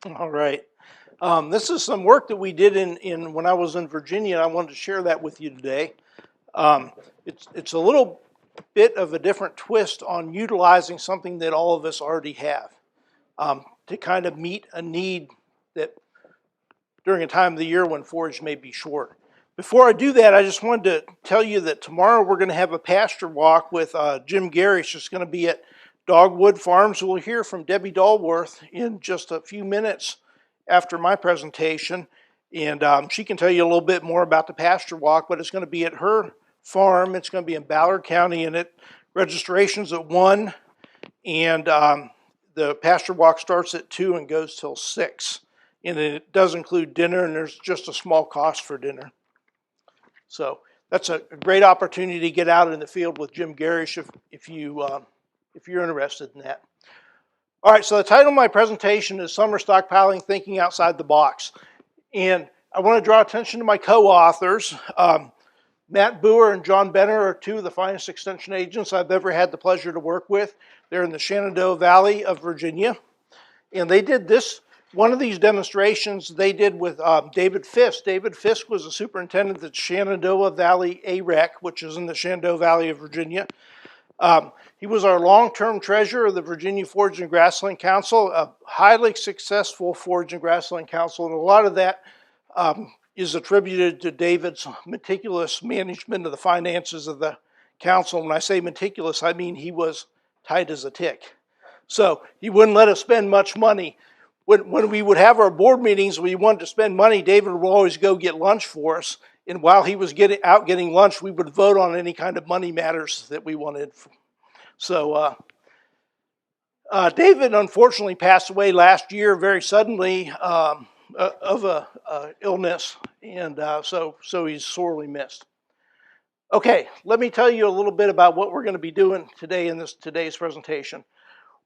All right. This is some work that we did in when I was in Virginia, and I wanted to share that with you today. Um, it's a little bit of a different twist on utilizing something that all of us already have to kind of meet a need that during a time of the year when forage may be short. Before I do that, I just wanted to tell you that tomorrow we're going to have a pasture walk with Jim Garish. It's going to be at Dogwood Farms. We'll hear from Debbie Dahlworth in just a few minutes after my presentation, and she can tell you a little bit more about the pasture walk, but it's going to be at her farm. It's going to be in Ballard County, and registration's at 1, and the pasture walk starts at 2 and goes till 6. And it does include dinner, and there's just a small cost for dinner. So that's a great opportunity to get out in the field with Jim Garish if you're interested in that. All right, so the title of my presentation is Summer Stockpiling, Thinking Outside the Box. And I want to draw attention to my co-authors. Matt Boer and John Benner are two of the finest extension agents I've ever had the pleasure to work with. They're in the Shenandoah Valley of Virginia. And they did one of these demonstrations they did with David Fisk. David Fisk was the superintendent at Shenandoah Valley AREC, which is in the Shenandoah Valley of Virginia. He was our long-term treasurer of the Virginia Forage and Grassland Council, a highly successful forage and grassland council, and a lot of that is attributed to David's meticulous management of the finances of the council. When I say meticulous, I mean he was tight as a tick. So he wouldn't let us spend much money. When we would have our board meetings, we wanted to spend money, David would always go get lunch for us. And while he was getting lunch, we would vote on any kind of money matters that we wanted. So David unfortunately passed away last year very suddenly of a illness, and so he's sorely missed. Okay, let me tell you a little bit about what we're going to be doing today in today's presentation.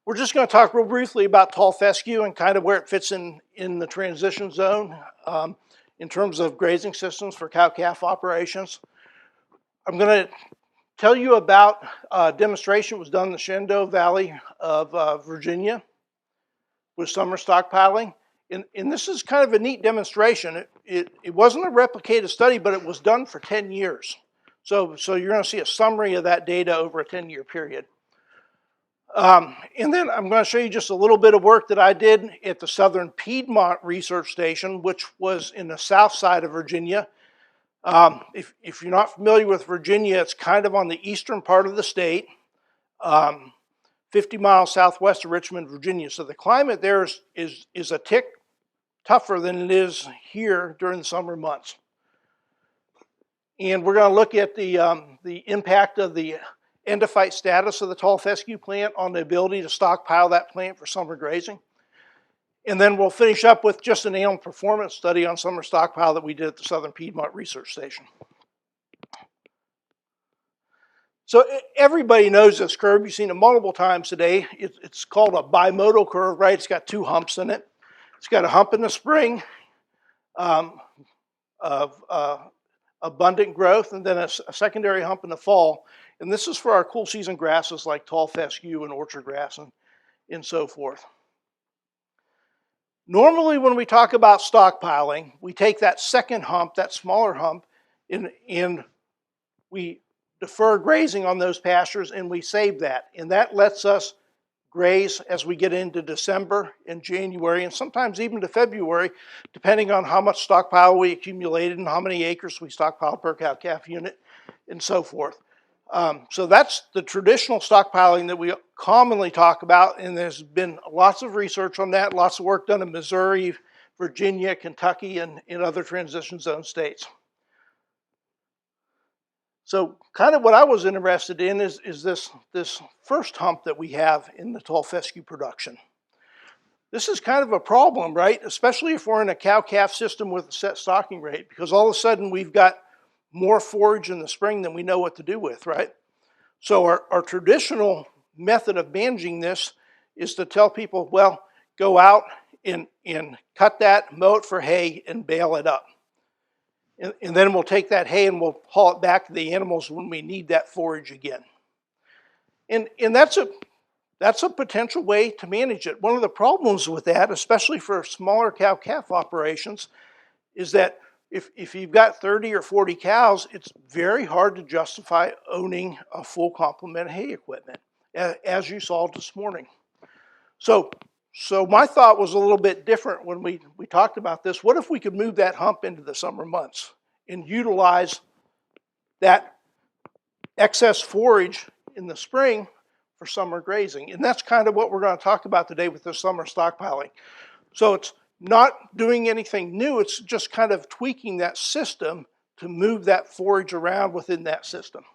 We're just going to talk real briefly about tall fescue and kind of where it fits in the transition zone in terms of grazing systems for cow-calf operations. I'm going to tell you about a demonstration that was done in the Shenandoah Valley of Virginia with summer stockpiling. And this is kind of a neat demonstration. It wasn't a replicated study, but it was done for 10 years. So you're going to see a summary of that data over a 10-year period. And then I'm going to show you just a little bit of work that I did at the Southern Piedmont Research Station, which was in the south side of Virginia. If you're not familiar with Virginia, it's kind of on the eastern part of the state, 50 miles southwest of Richmond, Virginia. So the climate there is a tick tougher than it is here during the summer months. And we're going to look at the impact of the endophyte status of the tall fescue plant on the ability to stockpile that plant for summer grazing. And then we'll finish up with just an animal performance study on summer stockpile that we did at the Southern Piedmont Research Station. So everybody knows this curve. You've seen it multiple times today. It's called a bimodal curve, right? It's got two humps in it. It's got a hump in the spring of abundant growth, and then a secondary hump in the fall. And this is for our cool season grasses like tall fescue and orchard grass and so forth. Normally when we talk about stockpiling, we take that second hump, that smaller hump, and we defer grazing on those pastures and we save that. And that lets us graze as we get into December and January and sometimes even to February, depending on how much stockpile we accumulated and how many acres we stockpile per cow-calf unit and so forth. So that's the traditional stockpiling that we commonly talk about, and there's been lots of research on that, lots of work done in Missouri, Virginia, Kentucky, and in other transition zone states. So kind of what I was interested in is this first hump that we have in the tall fescue production. This is kind of a problem, right? Especially if we're in a cow-calf system with a set stocking rate, because all of a sudden we've got more forage in the spring than we know what to do with, right? So our traditional method of managing this is to tell people, well, go out and cut that, mow it for hay, and bale it up. And then we'll take that hay and we'll haul it back to the animals when we need that forage again. And that's that's a potential way to manage it. One of the problems with that, especially for smaller cow-calf operations, is that if you've got 30 or 40 cows, it's very hard to justify owning a full complement of hay equipment, as you saw this morning. So my thought was a little bit different when we talked about this. What if we could move that hump into the summer months and utilize that excess forage in the spring for summer grazing? And that's kind of what we're going to talk about today with the summer stockpiling. So it's not doing anything new, it's just kind of tweaking that system to move that forage around within that system.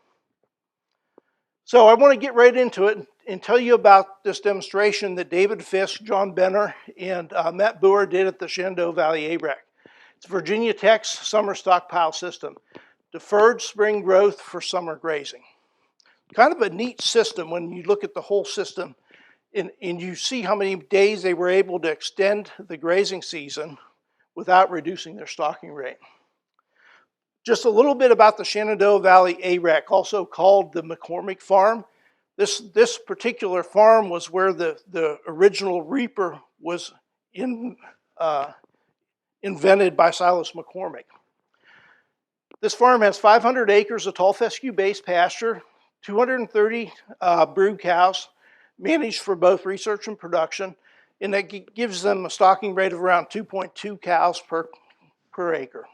So I want to get right into it and tell you about this demonstration that David Fisk, John Benner, and Matt Boer did at the Shenandoah Valley AREC. It's Virginia Tech's summer stockpile system, deferred spring growth for summer grazing. Kind of a neat system when you look at the whole system and you see how many days they were able to extend the grazing season without reducing their stocking rate. Just a little bit about the Shenandoah Valley AREC, also called the McCormick Farm. This particular farm was where the original reaper was invented by Silas McCormick. This farm has 500 acres of tall fescue-based pasture, 230 brood cows, managed for both research and production, and that gives them a stocking rate of around 2.2 cows per acre.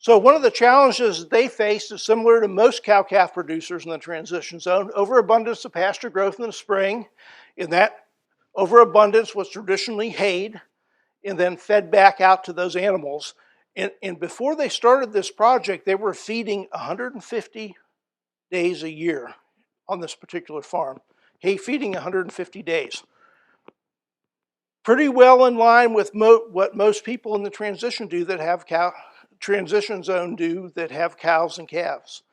So one of the challenges they faced is similar to most cow-calf producers in the transition zone: overabundance of pasture growth in the spring, and that overabundance was traditionally hayed and then fed back out to those animals. And before they started this project, they were feeding 150 days a year on this particular farm. Hay feeding 150 days. Pretty well in line with what most people in the transition do that have transition zone do that have cows and calves.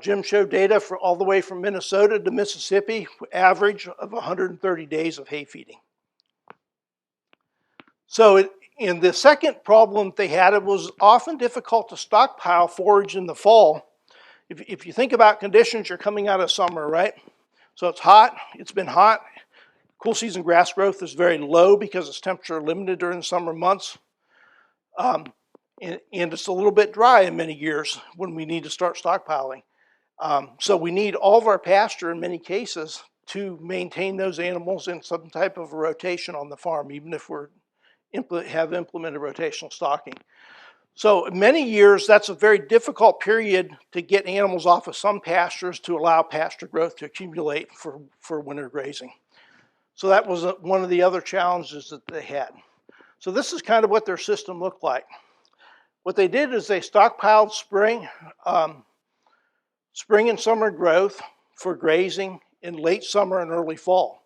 Jim showed data for all the way from Minnesota to Mississippi, average of 130 days of hay feeding. So in the second problem they had, it was often difficult to stockpile forage in the fall. If you think about conditions, you're coming out of summer, right? So it's hot, it's been hot. Cool season grass growth is very low because it's temperature limited during the summer months. And it's a little bit dry in many years when we need to start stockpiling. So we need all of our pasture in many cases to maintain those animals in some type of a rotation on the farm, even if we have implemented rotational stocking. So in many years, that's a very difficult period to get animals off of some pastures to allow pasture growth to accumulate for winter grazing. So that was one of the other challenges that they had. So this is kind of what their system looked like. What they did is they stockpiled spring and summer growth for grazing in late summer and early fall.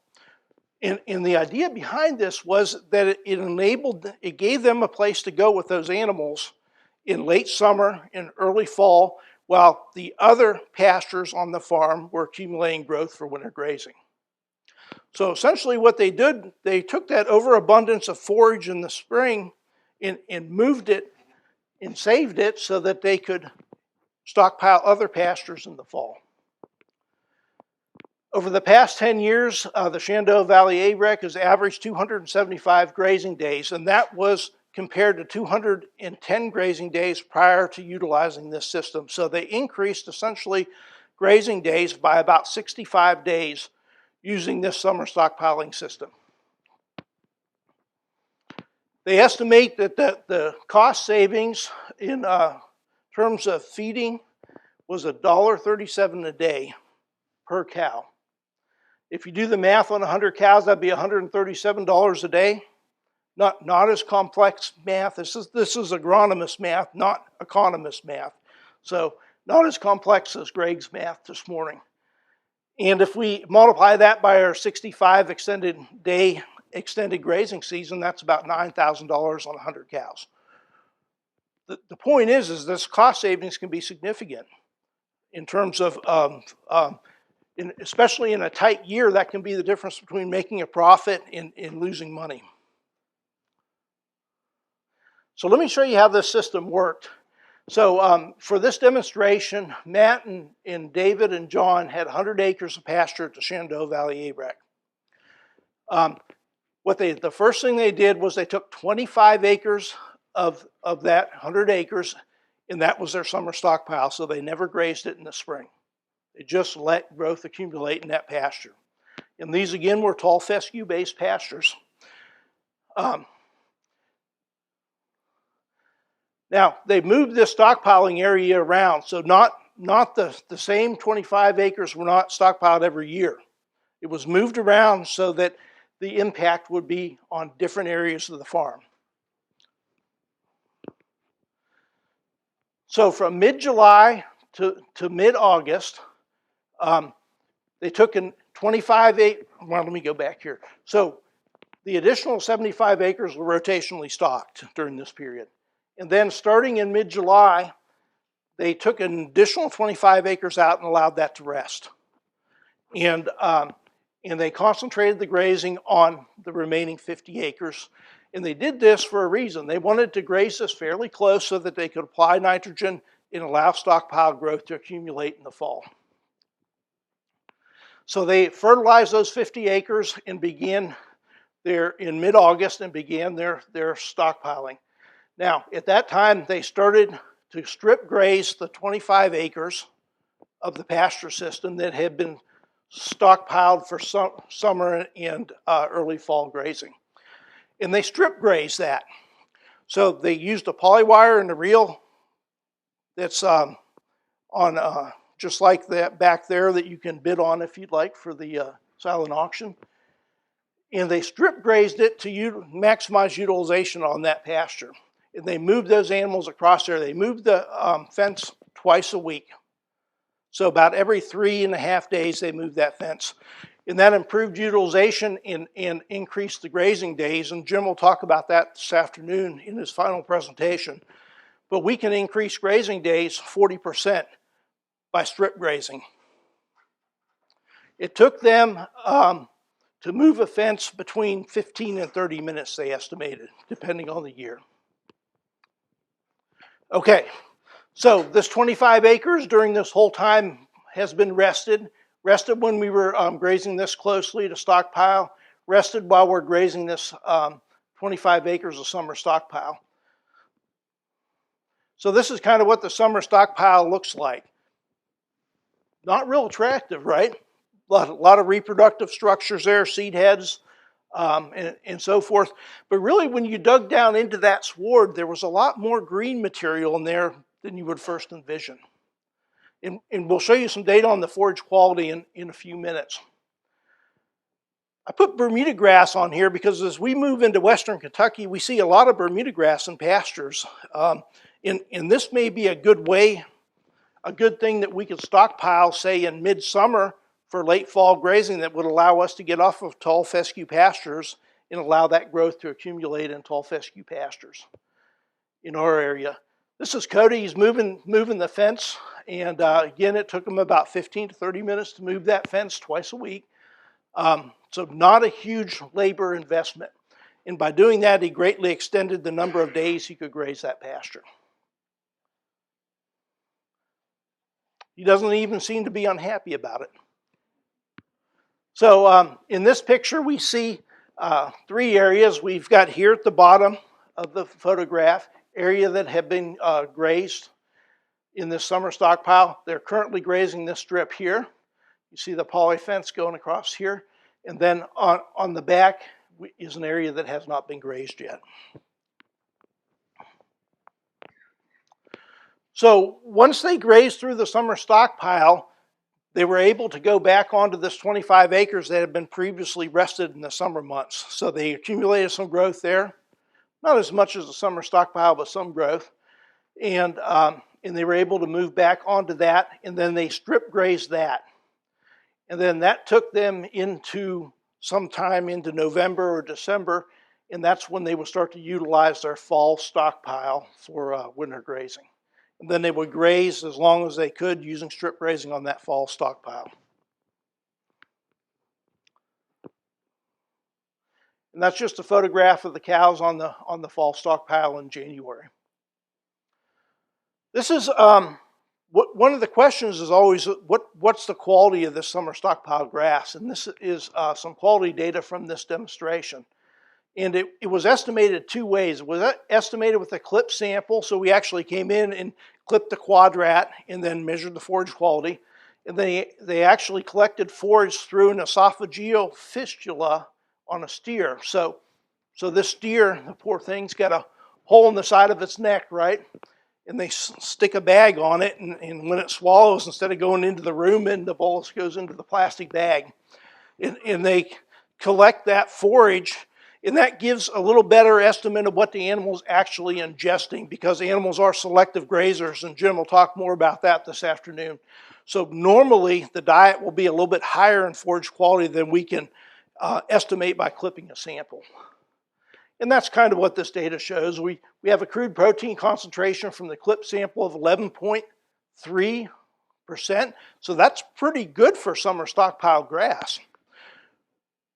And the idea behind this was that it gave them a place to go with those animals in late summer and early fall, while the other pastures on the farm were accumulating growth for winter grazing. So essentially what they did, they took that overabundance of forage in the spring and moved it and saved it so that they could stockpile other pastures in the fall. Over the past 10 years, the Shenandoah Valley AREC has averaged 275 grazing days, and that was compared to 210 grazing days prior to utilizing this system. So they increased essentially grazing days by about 65 days using this summer stockpiling system. They estimate that the cost savings in terms of feeding was $1.37 a day per cow. If you do the math on 100 cows, that'd be $137 a day. Not as complex math. This is agronomist math, not economist math. So not as complex as Greg's math this morning. And if we multiply that by our 65 extended grazing season, that's about $9,000 on 100 cows. The point is this cost savings can be significant in terms of, especially in a tight year, that can be the difference between making a profit and losing money. So let me show you how this system worked. So for this demonstration, Matt and David and John had 100 acres of pasture at the Shenandoah Valley ABRAC. The first thing they did was they took 25 acres of that 100 acres, and that was their summer stockpile, so they never grazed it in the spring. They just let growth accumulate in that pasture. And these again were tall fescue-based pastures. Now, they moved this stockpiling area around, so not the same 25 acres were not stockpiled every year. It was moved around so that the impact would be on different areas of the farm. So from mid-July to mid-August, they took in 25 acres. Well, let me go back here. So the additional 75 acres were rotationally stocked during this period. And then starting in mid-July, they took an additional 25 acres out and allowed that to rest. And they concentrated the grazing on the remaining 50 acres. And they did this for a reason. They wanted to graze this fairly close so that they could apply nitrogen and allow stockpile growth to accumulate in the fall. So they fertilized those 50 acres and began in mid-August and began their stockpiling. Now, at that time, they started to strip graze the 25 acres of the pasture system that had been stockpiled for summer and early fall grazing. And they strip grazed that. So they used a polywire and a reel that's just like that back there that you can bid on if you'd like for the silent auction. And they strip grazed it to maximize utilization on that pasture. And they moved those animals across there. They moved the fence twice a week. So about every 3.5 days they moved that fence. And that improved utilization and increased the grazing days. And Jim will talk about that this afternoon in his final presentation. But we can increase grazing days 40% by strip grazing. It took them to move a fence between 15 and 30 minutes, they estimated, depending on the year. Okay, so this 25 acres during this whole time has been rested. Rested when we were grazing this closely to stockpile. Rested while we're grazing this 25 acres of summer stockpile. So this is kind of what the summer stockpile looks like. Not real attractive, right? A lot of reproductive structures there, seed heads, and so forth. But really, when you dug down into that sward, there was a lot more green material in there than you would first envision. And we'll show you some data on the forage quality in a few minutes. I put Bermuda grass on here because as we move into western Kentucky, we see a lot of Bermuda grass in pastures. And this may be a good thing that we could stockpile, say, in midsummer for late fall grazing that would allow us to get off of tall fescue pastures and allow that growth to accumulate in tall fescue pastures in our area. This is Cody. He's moving the fence, and again, it took him about 15 to 30 minutes to move that fence twice a week. So not a huge labor investment. And by doing that, he greatly extended the number of days he could graze that pasture. He doesn't even seem to be unhappy about it. So in this picture, we see 3 areas. We've got here at the bottom of the photograph, area that have been grazed in this summer stockpile. They're currently grazing this strip here. You see the poly fence going across here. And then on the back is an area that has not been grazed yet. So once they grazed through the summer stockpile, they were able to go back onto this 25 acres that had been previously rested in the summer months. So they accumulated some growth there. Not as much as the summer stockpile, but some growth. And they were able to move back onto that, and then they strip grazed that. And then that took them into sometime into November or December, and that's when they would start to utilize their fall stockpile for winter grazing. And then they would graze as long as they could using strip grazing on that fall stockpile. And that's just a photograph of the cows on the fall stockpile in January. This is one of the questions is always what's the quality of this summer stockpile grass, and this is some quality data from this demonstration. And it was estimated two ways. It was estimated with a clip sample, so we actually came in and clipped the quadrat and then measured the forage quality. And they actually collected forage through an esophageal fistula on a steer. So this steer, the poor thing's got a hole in the side of its neck, right? And they stick a bag on it, and when it swallows, instead of going into the rumen, the bolus goes into the plastic bag. And they collect that forage, and that gives a little better estimate of what the animal's actually ingesting, because animals are selective grazers, and Jim will talk more about that this afternoon. So normally, the diet will be a little bit higher in forage quality than we can estimate by clipping a sample. And that's kind of what this data shows. We have a crude protein concentration from the clip sample of 11.3%. So that's pretty good for summer stockpile grass.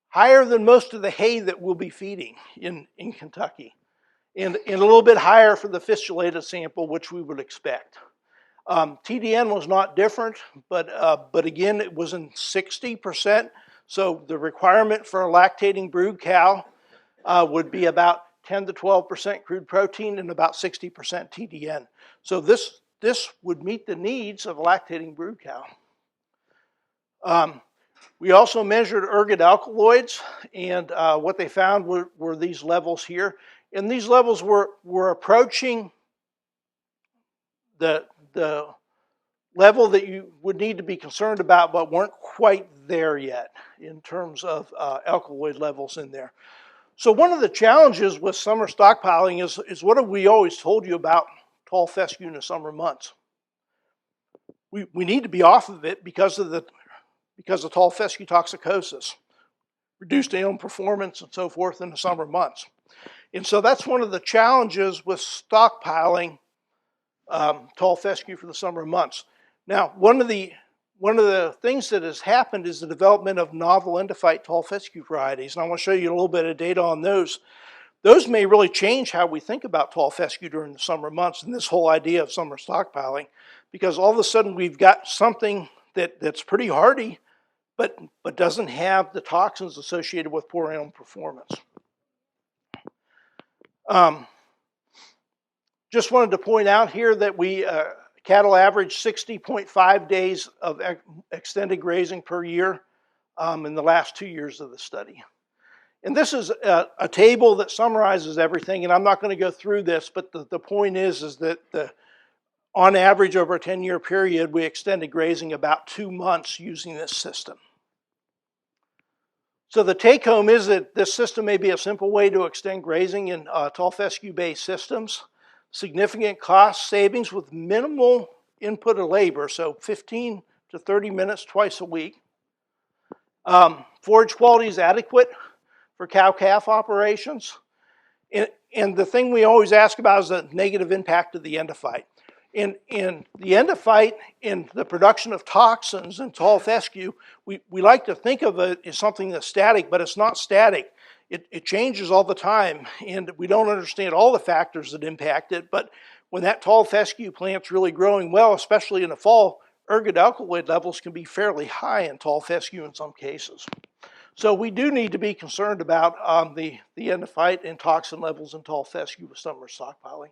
Higher than most of the hay that we'll be feeding in Kentucky. And a little bit higher for the fistulated sample, which we would expect. TDN was not different, but again, it was in 60%. So the requirement for a lactating brood cow would be about 10 to 12% crude protein and about 60% TDN. So this would meet the needs of a lactating brood cow. We also measured ergot alkaloids, and what they found were these levels here. And these levels were approaching the level that you would need to be concerned about, but weren't quite there yet in terms of alkaloid levels in there. So one of the challenges with summer stockpiling is what have we always told you about tall fescue in the summer months? We need to be off of it because of tall fescue toxicosis, reduced animal performance and so forth in the summer months. And so that's one of the challenges with stockpiling tall fescue for the summer months. Now, one of the things that has happened is the development of novel endophyte tall fescue varieties, and I want to show you a little bit of data on those. Those may really change how we think about tall fescue during the summer months and this whole idea of summer stockpiling, because all of a sudden we've got something that's pretty hardy, but doesn't have the toxins associated with poor animal performance. Just wanted to point out here that cattle average 60.5 days of extended grazing per year in the last 2 years of the study. And this is a table that summarizes everything, and I'm not going to go through this, but the point is that on average over a 10-year period, we extended grazing about 2 months using this system. So the take home is that this system may be a simple way to extend grazing in tall fescue-based systems. Significant cost savings with minimal input of labor, so 15 to 30 minutes twice a week. Forage quality is adequate for cow-calf operations. And the thing we always ask about is the negative impact of the endophyte. In the endophyte, in the production of toxins in tall fescue, we like to think of it as something that's static, but it's not static. It changes all the time, and we don't understand all the factors that impact it, but when that tall fescue plant's really growing well, especially in the fall, ergot alkaloid levels can be fairly high in tall fescue in some cases. So we do need to be concerned about the endophyte and toxin levels in tall fescue with summer stockpiling.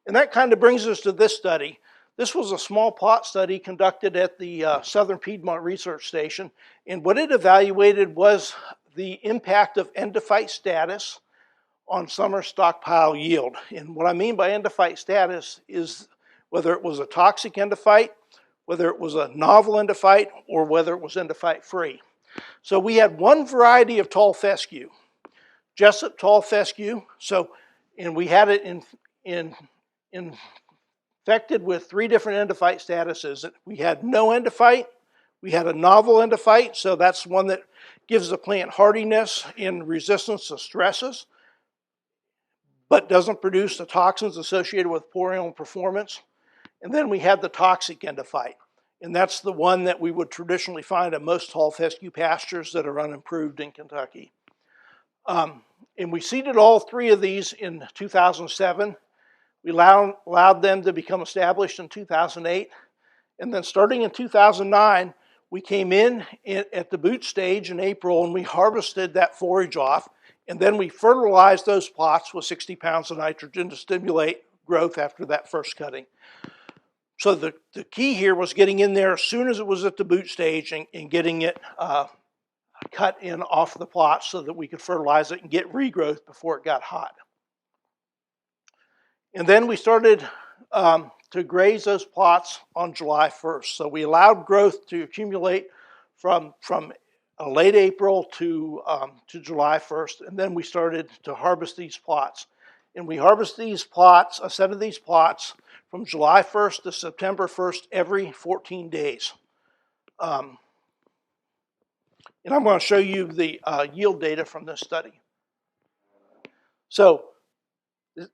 And that kind of brings us to this study. This was a small plot study conducted at the Southern Piedmont Research Station, and what it evaluated was the impact of endophyte status on summer stockpile yield. And what I mean by endophyte status is whether it was a toxic endophyte, whether it was a novel endophyte, or whether it was endophyte free. So we had one variety of tall fescue, Jessup tall fescue. And we had it infected with 3 different endophyte statuses. We had no endophyte, we had a novel endophyte, so that's one that gives the plant hardiness and resistance to stresses, but doesn't produce the toxins associated with poor animal performance. And then we had the toxic endophyte, and that's the one that we would traditionally find in most tall fescue pastures that are unimproved in Kentucky. And we seeded all 3 of these in 2007. We allowed them to become established in 2008. And then starting in 2009, we came in at the boot stage in April and we harvested that forage off. And then we fertilized those plots with 60 pounds of nitrogen to stimulate growth after that first cutting. So the key here was getting in there as soon as it was at the boot stage and getting it cut in off the plot so that we could fertilize it and get regrowth before it got hot. And then we started to graze those plots on July 1st. So we allowed growth to accumulate from late April to July 1st, and then we started to harvest these plots. And we harvest these plots, a set of these plots, from July 1st to September 1st every 14 days. And I'm going to show you the yield data from this study. So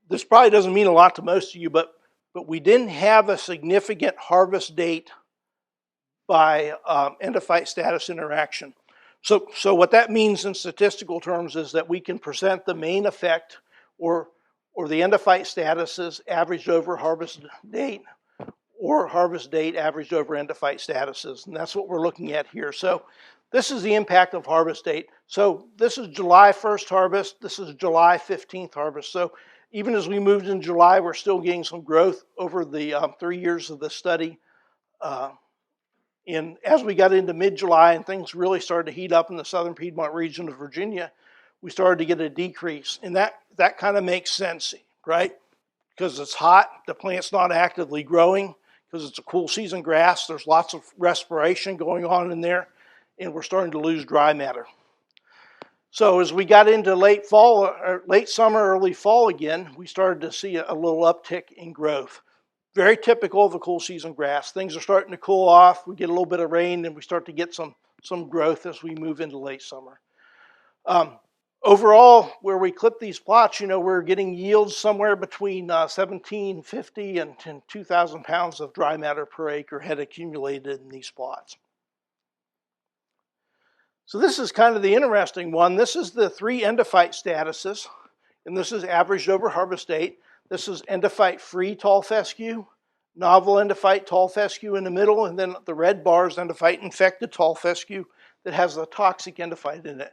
this probably doesn't mean a lot to most of you, but we didn't have a significant harvest date by endophyte status interaction. So what that means in statistical terms is that we can present the main effect or the endophyte statuses averaged over harvest date or harvest date averaged over endophyte statuses. And that's what we're looking at here. So this is the impact of harvest date. So this is July 1st harvest. This is July 15th harvest. So even as we moved in July, we're still getting some growth over the 3 years of the study. And as we got into mid-July and things really started to heat up in the southern Piedmont region of Virginia, we started to get a decrease. And that kind of makes sense, right? Because it's hot, the plant's not actively growing, because it's a cool season grass, there's lots of respiration going on in there, and we're starting to lose dry matter. So as we got into late fall, or late summer, early fall again, we started to see a little uptick in growth. Very typical of a cool season grass. Things are starting to cool off, we get a little bit of rain, and we start to get some growth as we move into late summer. Overall, where we clip these plots, we're getting yields somewhere between 1,750 and 2,000 pounds of dry matter per acre had accumulated in these plots. So this is kind of the interesting one. This is the 3 endophyte statuses, and this is averaged over harvest date. This is endophyte-free tall fescue, novel endophyte tall fescue in the middle, and then the red bar is endophyte-infected tall fescue that has the toxic endophyte in it.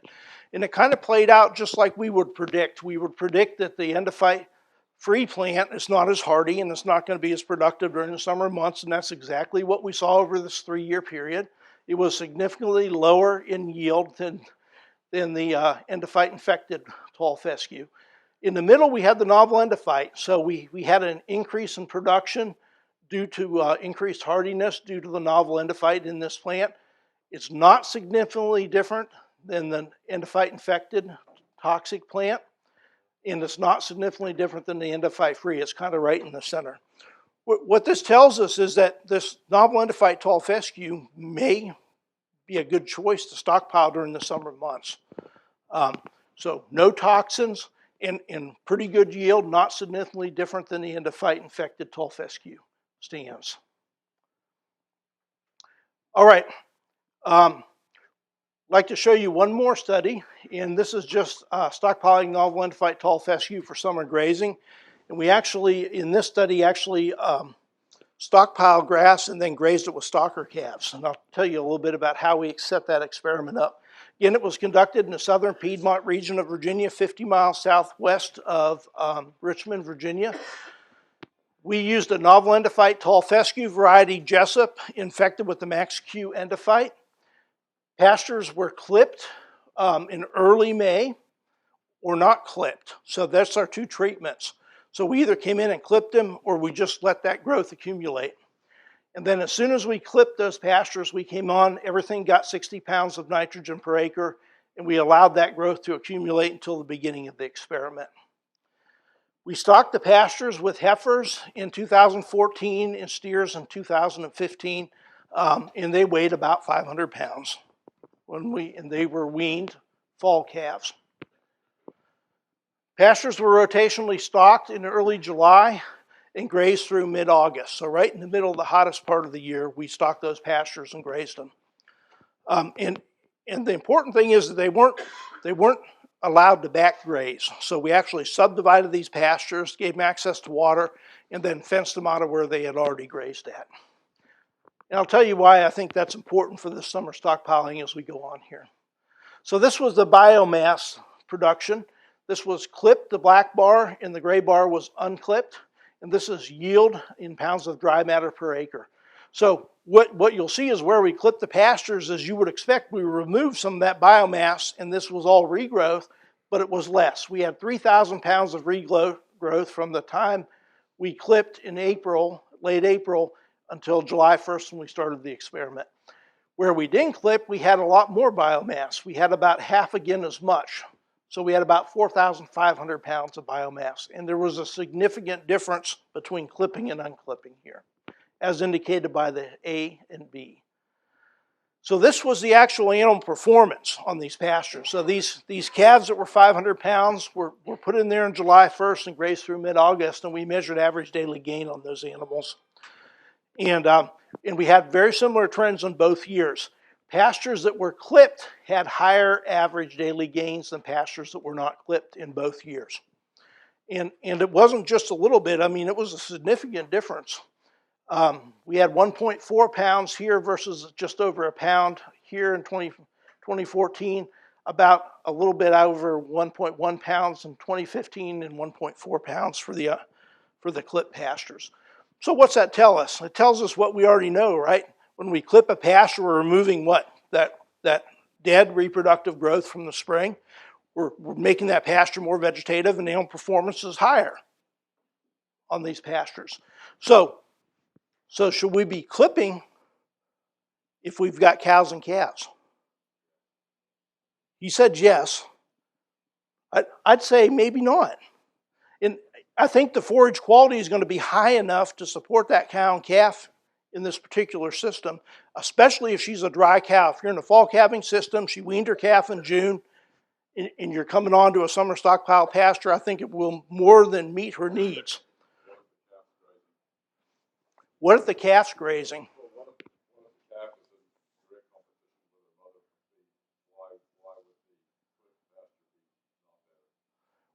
And it kind of played out just like we would predict. We would predict that the endophyte-free plant is not as hardy and it's not going to be as productive during the summer months, and that's exactly what we saw over this 3-year period. It was significantly lower in yield than the endophyte-infected tall fescue. In the middle, we had the novel endophyte, so we had an increase in production due to increased hardiness due to the novel endophyte in this plant. It's not significantly different than the endophyte-infected toxic plant, and it's not significantly different than the endophyte-free. It's kind of right in the center. What this tells us is that this novel endophyte tall fescue may be a good choice to stockpile during the summer months. So no toxins and pretty good yield, not significantly different than the endophyte-infected tall fescue stands. All right. I'd like to show you one more study, and this is just stockpiling novel endophyte tall fescue for summer grazing. And we actually, in this study, stockpiled grass and then grazed it with stalker calves. And I'll tell you a little bit about how we set that experiment up. Again, it was conducted in the southern Piedmont region of Virginia, 50 miles southwest of Richmond, Virginia. We used a novel endophyte tall fescue variety Jessup infected with the Max Q endophyte. Pastures were clipped in early May or not clipped. So that's our 2 treatments. So we either came in and clipped them or we just let that growth accumulate. And then as soon as we clipped those pastures, we came on, everything got 60 pounds of nitrogen per acre, and we allowed that growth to accumulate until the beginning of the experiment. We stocked the pastures with heifers in 2014 and steers in 2015, and they weighed about 500 pounds and they were weaned fall calves. Pastures were rotationally stocked in early July and grazed through mid-August. So right in the middle of the hottest part of the year, we stocked those pastures and grazed them. And the important thing is that they weren't allowed to back graze. So we actually subdivided these pastures, gave them access to water, and then fenced them out of where they had already grazed at. And I'll tell you why I think that's important for this summer stockpiling as we go on here. So this was the biomass production. This was clipped, the black bar, and the gray bar was unclipped. And this is yield in pounds of dry matter per acre. So what you'll see is where we clip the pastures, as you would expect, we removed some of that biomass, and this was all regrowth, but it was less. We had 3,000 pounds of regrowth from the time we clipped in April, late April, until July 1st when we started the experiment. Where we didn't clip, we had a lot more biomass. We had about half again as much. So we had about 4,500 pounds of biomass. And there was a significant difference between clipping and unclipping here, as indicated by the A and B. So this was the actual animal performance on these pastures. So these calves that were 500 pounds were put in there on July 1st and grazed through mid-August, and we measured average daily gain on those animals. And we had very similar trends on both years. Pastures that were clipped had higher average daily gains than pastures that were not clipped in both years. And it wasn't just a little bit, I mean, it was a significant difference. We had 1.4 pounds here versus just over a pound here in 2014, about a little bit over 1.1 pounds in 2015 and 1.4 pounds for the clip pastures. So what's that tell us? It tells us what we already know, right? When we clip a pasture, we're removing what? That dead reproductive growth from the spring. We're making that pasture more vegetative, and animal performance is higher on these pastures. So should we be clipping if we've got cows and calves? He said yes. I'd say maybe not. And I think the forage quality is going to be high enough to support that cow and calf in this particular system, especially if she's a dry cow. If you're in a fall calving system, she weaned her calf in June, and you're coming on to a summer stockpile pasture, I think it will more than meet her needs. What if the calf's grazing?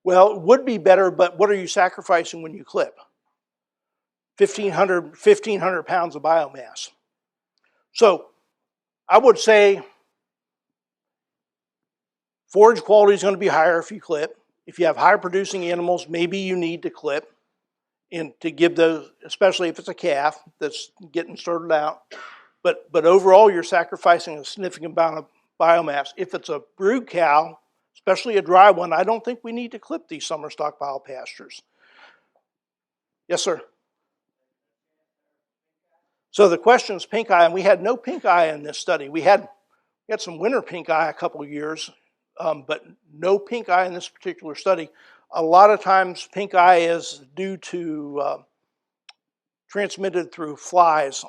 Well, it would be better, but what are you sacrificing when you clip? 1,500 pounds of biomass. So I would say forage quality is going to be higher if you clip. If you have higher producing animals, maybe you need to clip, and to give those, especially if it's a calf that's getting started out. But overall, you're sacrificing a significant amount of biomass. If it's a brood cow, especially a dry one, I don't think we need to clip these summer stockpile pastures. Yes, sir. So the question is pink eye, and we had no pink eye in this study. We had some winter pink eye a couple of years, but no pink eye in this particular study. A lot of times pink eye is due to transmitted through flies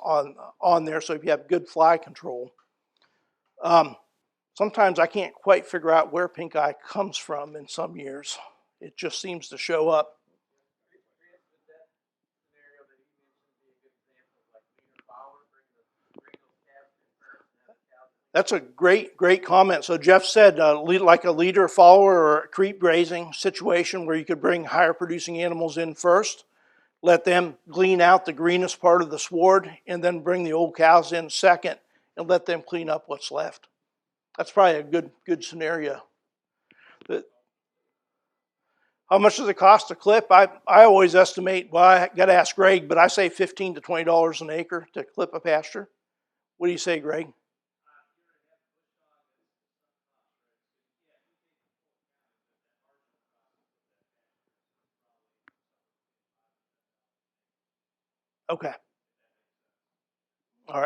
on there, so if you have good fly control. Sometimes I can't quite figure out where pink eye comes from in some years. It just seems to show up. That's a great comment. So Jeff said like a leader follower or a creep grazing situation where you could bring higher producing animals in first, let them glean out the greenest part of the sward, and then bring the old cows in second and let them clean up what's left. That's probably a good scenario. But how much does it cost to clip? I always estimate, well, I got to ask Greg, but I say $15 to $20 an acre to clip a pasture. What do you say, Greg? Okay. All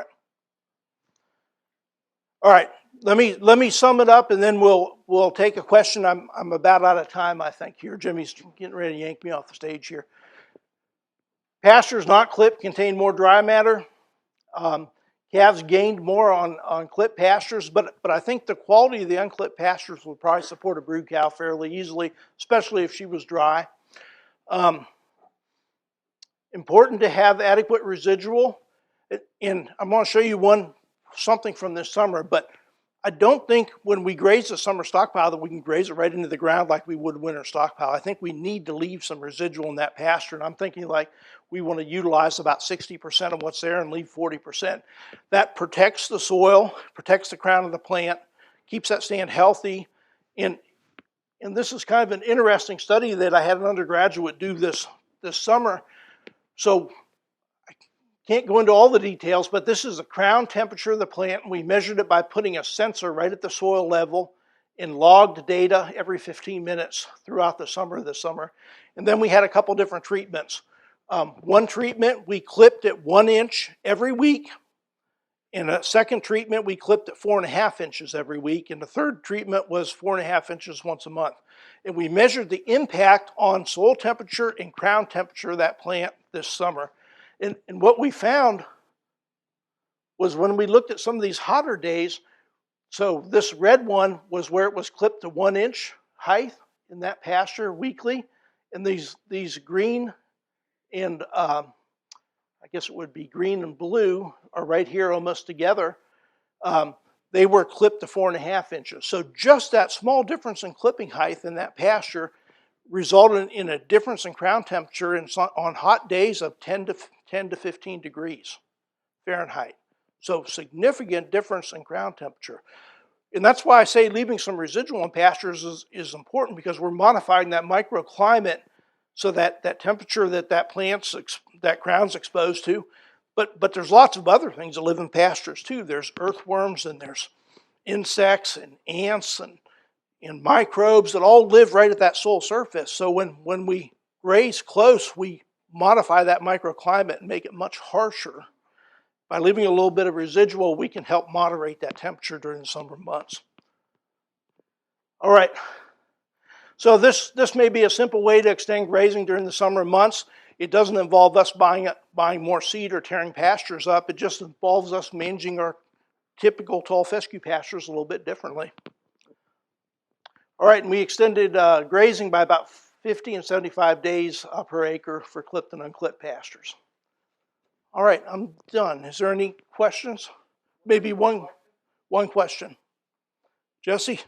right. Let me sum it up, and then we'll take a question. I'm about out of time, I think. Here, Jimmy's getting ready to yank me off the stage here. Pastures not clipped contain more dry matter. Calves gained more on clipped pastures, but I think the quality of the unclipped pastures would probably support a brood cow fairly easily, especially if she was dry. Important to have adequate residual, and I'm going to show you something from this summer, but I don't think when we graze the summer stockpile that we can graze it right into the ground like we would winter stockpile. I think we need to leave some residual in that pasture, and I'm thinking like we want to utilize about 60% of what's there and leave 40%. That protects the soil, protects the crown of the plant, keeps that stand healthy, and this is kind of an interesting study that I had an undergraduate do this summer. So I can't go into all the details, but this is the crown temperature of the plant, and we measured it by putting a sensor right at the soil level and logged data every 15 minutes throughout the summer this summer. And then we had a couple different treatments. One treatment, we clipped at 1 inch every week. In a second treatment, we clipped at 4.5 inches every week. And the third treatment was 4.5 inches once a month. And we measured the impact on soil temperature and crown temperature of that plant this summer. And what we found was when we looked at some of these hotter days, so this red one was where it was clipped to 1 inch height in that pasture weekly. And these green and I guess it would be green and blue are right here almost together. They were clipped to 4.5 inches. So just that small difference in clipping height in that pasture resulted in a difference in crown temperature on hot days of 10 to 15 degrees Fahrenheit. So significant difference in crown temperature. And that's why I say leaving some residual in pastures is important, because we're modifying that microclimate so that temperature that crown's exposed to. But there's lots of other things that live in pastures too. There's earthworms and there's insects and ants and microbes that all live right at that soil surface. So when we graze close, we modify that microclimate and make it much harsher. By leaving a little bit of residual, we can help moderate that temperature during the summer months. All right. So this may be a simple way to extend grazing during the summer months. It doesn't involve us buying more seed or tearing pastures up. It just involves us managing our typical tall fescue pastures a little bit differently. All right, and we extended grazing by about 50 and 75 days per acre for clipped and unclipped pastures. All right, I'm done. Is there any questions? Maybe one question. Jesse?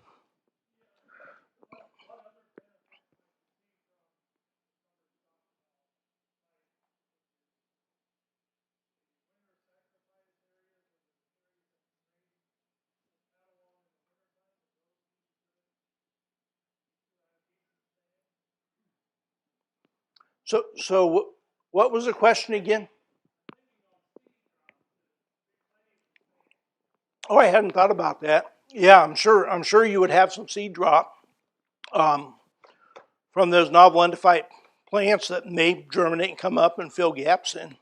So what was the question again? Oh, I hadn't thought about that. Yeah, I'm sure you would have some seed drop from those novel endophyte plants that may germinate and come up and fill gaps in.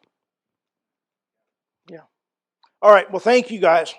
Yeah. All right. Well, thank you guys.